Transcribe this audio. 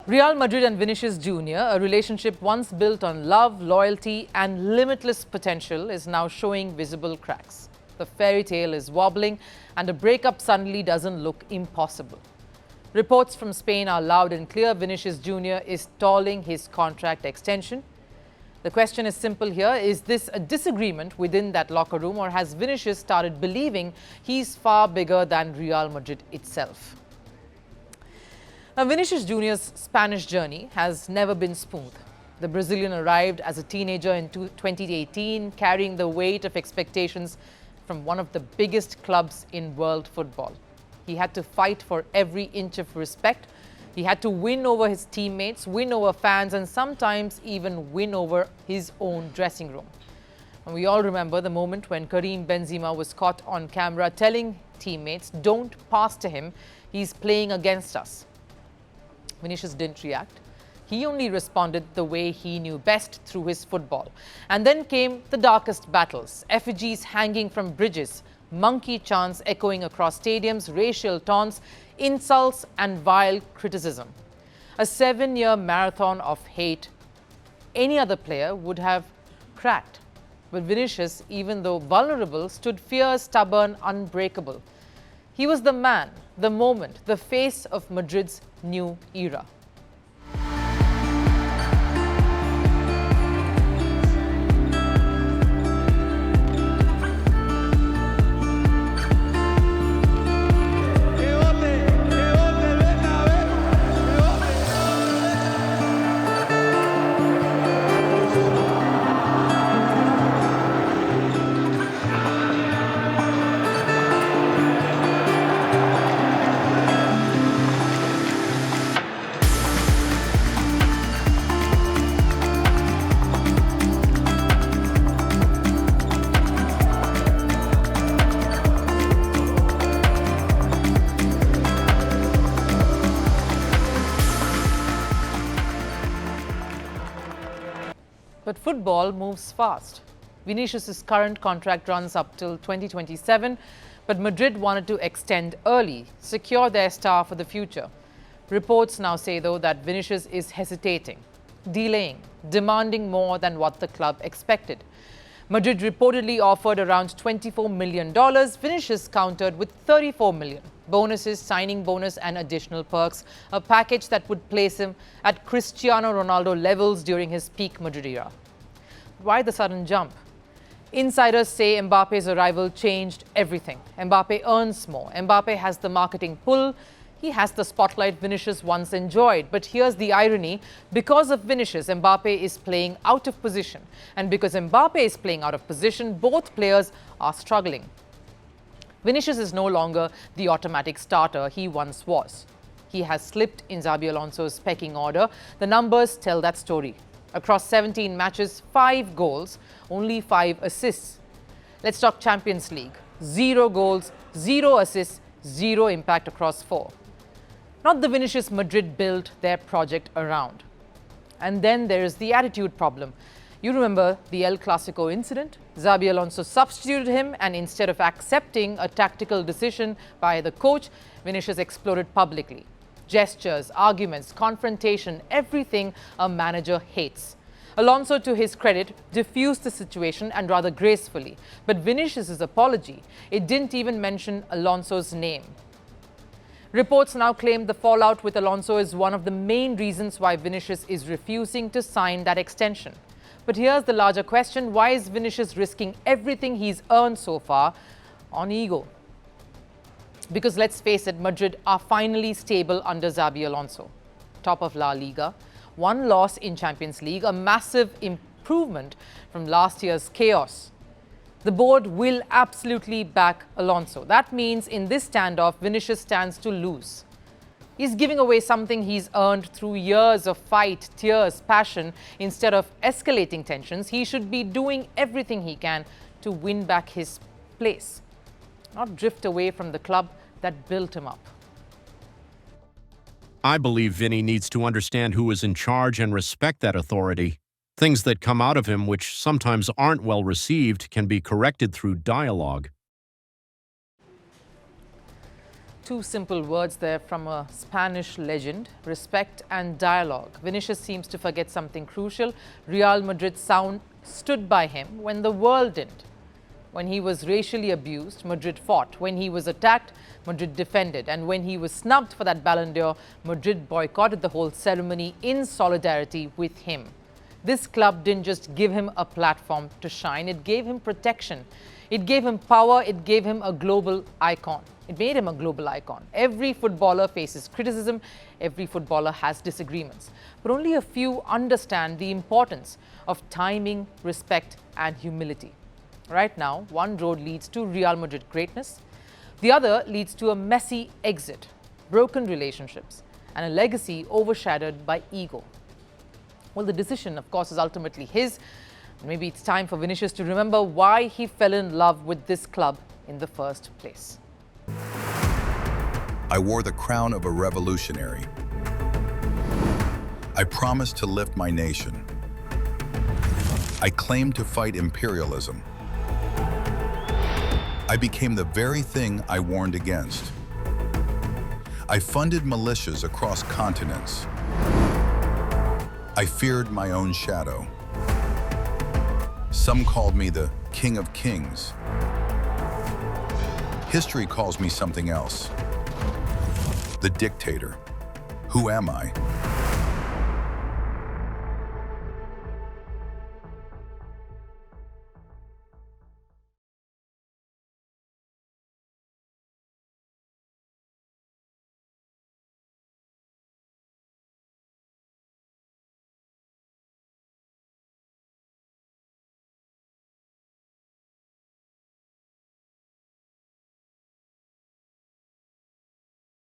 Real Madrid and Vinicius Junior, a relationship once built on love, loyalty and limitless potential, is now showing visible cracks. The fairy tale is wobbling and a breakup suddenly doesn't look impossible. Reports from Spain are loud and clear. Vinicius Junior is stalling his contract extension. The question is simple here. Is this a disagreement within that locker room, or has Vinicius started believing he's far bigger than Real Madrid itself? Now, Vinicius Junior's Spanish journey has never been smooth. The Brazilian arrived as a teenager in 2018, carrying the weight of expectations from one of the biggest clubs in world football. He had to fight for every inch of respect. He had to win over his teammates, win over fans, and sometimes even win over his own dressing room. And we all remember the moment when Karim Benzema was caught on camera telling teammates, "Don't pass to him, he's playing against us." Vinicius didn't react. He only responded the way he knew best, through his football. And then came the darkest battles, effigies hanging from bridges, monkey chants echoing across stadiums, racial taunts, insults and vile criticism. A 7-year marathon of hate any other player would have cracked. But Vinicius, even though vulnerable, stood fierce, stubborn, unbreakable. He was the man, the moment, the face of Madrid's new era. But football moves fast. Vinicius' current contract runs up till 2027, but Madrid wanted to extend early, secure their star for the future. Reports now say, though, that Vinicius is hesitating, delaying, demanding more than what the club expected. Madrid reportedly offered around $24 million. Vinicius countered with $34 million. Bonuses, signing bonus and additional perks, a package that would place him at Cristiano Ronaldo levels during his peak Madrid era. Why the sudden jump? Insiders say Mbappe's arrival changed everything. Mbappé earns more. Mbappé has the marketing pull. He has the spotlight Vinicius once enjoyed. But here's the irony. Because of Vinicius, Mbappé is playing out of position. And because Mbappé is playing out of position, both players are struggling. Vinicius is no longer the automatic starter he once was. He has slipped in Xabi Alonso's pecking order. The numbers tell that story. Across 17 matches, 5 goals, only 5 assists. Let's talk Champions League. 0 goals, 0 assists, 0 impact across 4. Not the Vinicius Madrid built their project around. And then there is the attitude problem. You remember the El Clasico incident? Xabi Alonso substituted him, and instead of accepting a tactical decision by the coach, Vinicius exploded publicly. Gestures, arguments, confrontation, everything a manager hates. Alonso, to his credit, diffused the situation and rather gracefully. But Vinicius' apology, it didn't even mention Alonso's name. Reports now claim the fallout with Alonso is one of the main reasons why Vinicius is refusing to sign that extension. But here's the larger question. Why is Vinicius risking everything he's earned so far on ego? Because let's face it, Madrid are finally stable under Xabi Alonso. Top of La Liga, 1 loss in Champions League, a massive improvement from last year's chaos. The board will absolutely back Alonso. That means in this standoff, Vinicius stands to lose. He's giving away something he's earned through years of fight, tears, passion. Instead of escalating tensions, he should be doing everything he can to win back his place, not drift away from the club that built him up. I believe Vini needs to understand who is in charge and respect that authority. Things that come out of him which sometimes aren't well received can be corrected through dialogue. Two simple words there from a Spanish legend: respect and dialogue. Vinicius seems to forget something crucial. Real Madrid stood by him when the world didn't. When he was racially abused, Madrid fought. When he was attacked, Madrid defended. And when he was snubbed for that Ballon d'Or, Madrid boycotted the whole ceremony in solidarity with him. This club didn't just give him a platform to shine, it gave him protection. It gave him power, it gave him a global icon. It made him a global icon. Every footballer faces criticism, every footballer has disagreements. But only a few understand the importance of timing, respect, and humility. Right now, one road leads to Real Madrid greatness, the other leads to a messy exit, broken relationships, and a legacy overshadowed by ego. Well, the decision, of course, is ultimately his. Maybe it's time for Vinicius to remember why he fell in love with this club in the first place. I wore the crown of a revolutionary. I promised to lift my nation. I claimed to fight imperialism. I became the very thing I warned against. I funded militias across continents. I feared my own shadow. Some called me the King of Kings. History calls me something else. The dictator. Who am I?